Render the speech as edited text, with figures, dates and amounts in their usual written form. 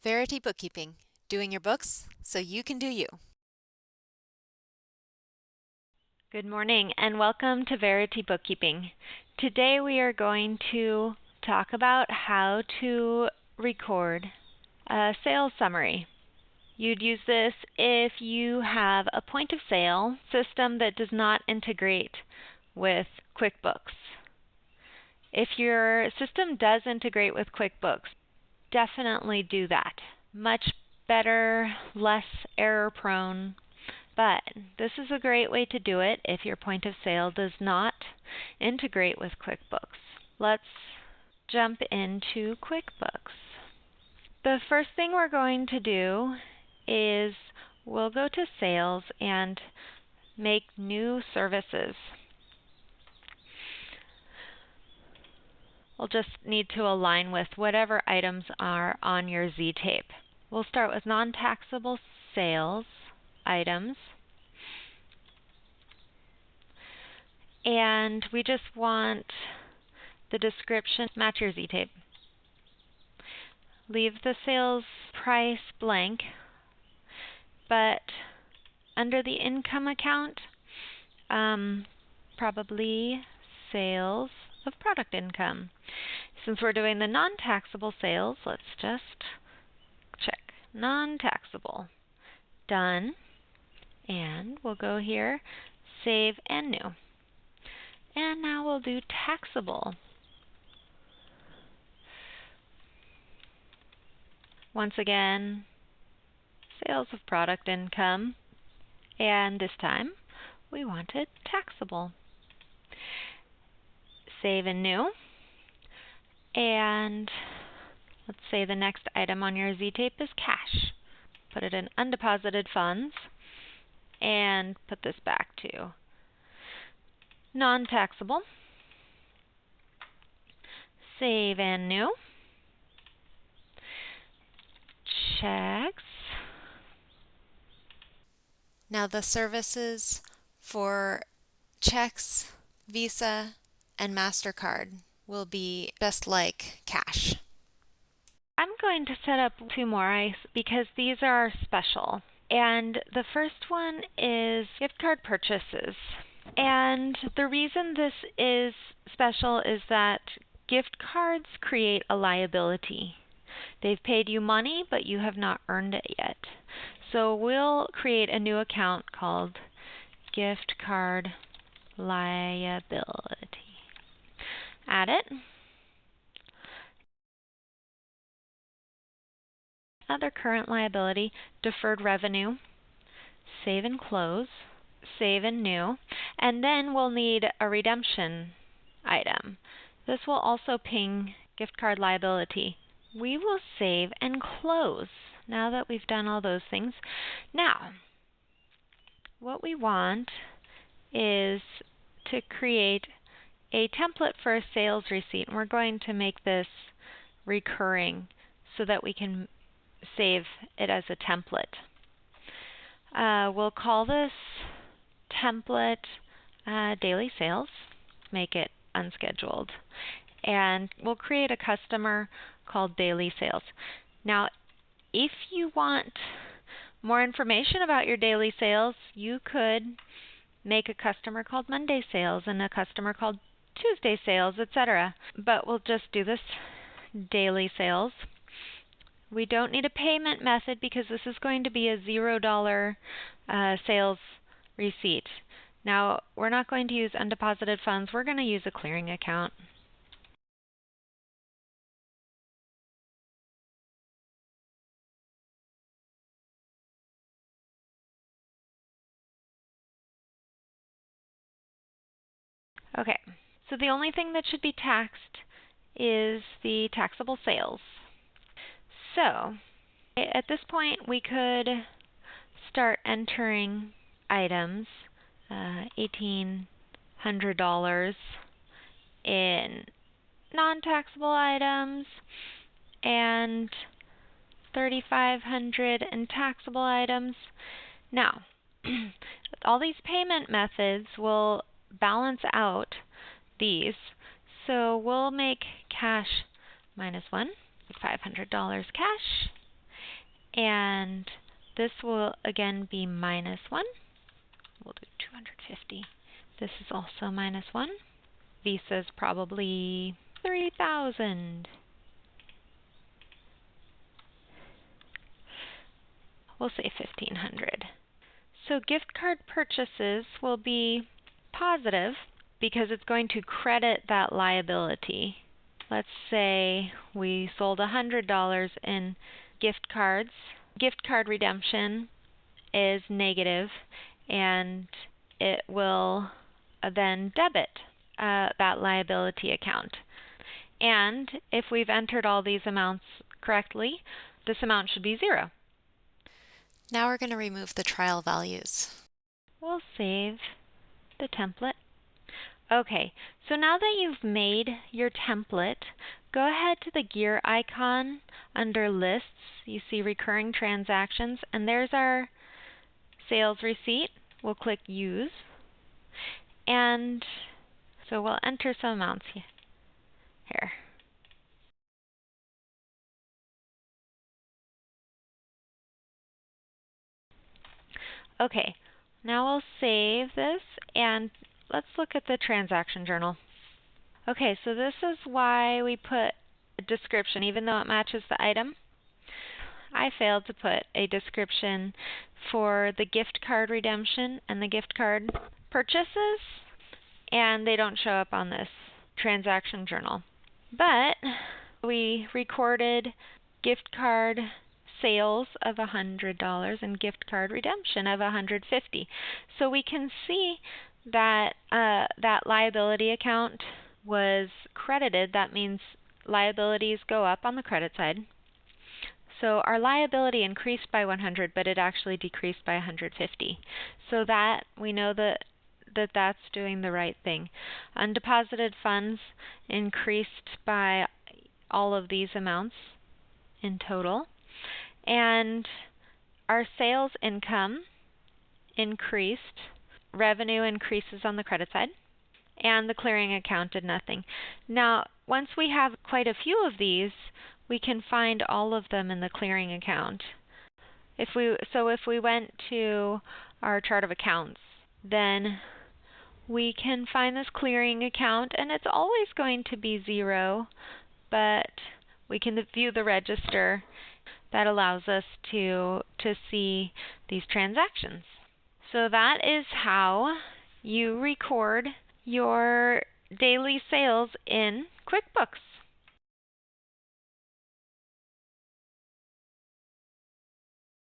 Verity Bookkeeping, doing your books so you can do you. Good morning and welcome to Verity Bookkeeping. Today we are going to talk about how to record a sales summary. You'd use this if you have a point of sale system that does not integrate with QuickBooks. If your system does integrate with QuickBooks, definitely do that. Much better, less error prone. But this is a great way to do it if your point of sale does not integrate with QuickBooks. Let's jump into QuickBooks. The first thing we're going to do is we'll go to Sales and make New Services. We'll just need to align with whatever items are on your Z-tape. We'll start with non-taxable sales items. And we just want the description to match your Z-tape. Leave the sales price blank, but under the income account, probably sales of product income. Since we're doing the non-taxable sales, let's just check non-taxable. Done. And we'll go here, save and new. And now we'll do taxable. Once again, sales of product income. And this time, we want it taxable. Save and new. And let's say the next item on your Z-tape is cash. Put it in undeposited funds and put this back to non-taxable. Save and new. Checks. Now the services for checks, Visa, and MasterCard will be just like cash. I'm going to set up two more because these are special. And the first one is gift card purchases. And the reason this is special is that gift cards create a liability. They've paid you money, but you have not earned it yet. So we'll create a new account called gift card liability. Add it. Other current liability, deferred revenue. Save and close. Save and new. And then we'll need a redemption item. This will also ping gift card liability. We will save and close now that we've done all those things. Now, what we want is to create a template for a sales receipt. And we're going to make this recurring so that we can save it as a template. We'll call this template daily sales, make it unscheduled. And we'll create a customer called daily sales. Now, if you want more information about your daily sales, you could make a customer called Monday sales and a customer called Tuesday sales, etc. But we'll just do this daily sales. We don't need a payment method because this is going to be a $0 sales receipt. Now, we're not going to use undeposited funds. We're going to use a clearing account. Okay, so the only thing that should be taxed is the taxable sales. So, at this point, we could start entering items, $1,800 in non-taxable items and $3,500 in taxable items. Now, all these payment methods will balance out these. So we'll make cash -1, $500 cash, And this will again be minus 1. We'll do 250. This is also minus 1. Visa's probably 3,000. We'll say 1,500. So gift card purchases will be positive because it's going to credit that liability. Let's say we sold $100 in gift cards. Gift card redemption is negative, and it will then debit that liability account. And if we've entered all these amounts correctly, this amount should be 0. Now we're going to remove the trial values. We'll save the template. Okay, so now that you've made your template, go ahead to the gear icon under Lists. You see Recurring Transactions, and there's our sales receipt. We'll click Use. And so we'll enter some amounts here. Okay, now we'll save this, and let's look at the transaction journal. Okay, so this is why we put a description, even though it matches the item. I failed to put a description for the gift card redemption and the gift card purchases, and they don't show up on this transaction journal. But we recorded gift card sales of $100 and gift card redemption of $150. So we can see that that liability account was credited. That means liabilities go up on the credit side. So our liability increased by 100, but it actually decreased by 150. So that we know that's doing the right thing. Undeposited funds increased by all of these amounts in total. And our sales income increased. Revenue increases on the credit side. And the clearing account did nothing. Now, once we have quite a few of these, we can find all of them in the clearing account. If we went to our chart of accounts, then we can find this clearing account, and it's always going to be 0, but we can view the register. That allows us to see these transactions. So that is how you record your daily sales in QuickBooks.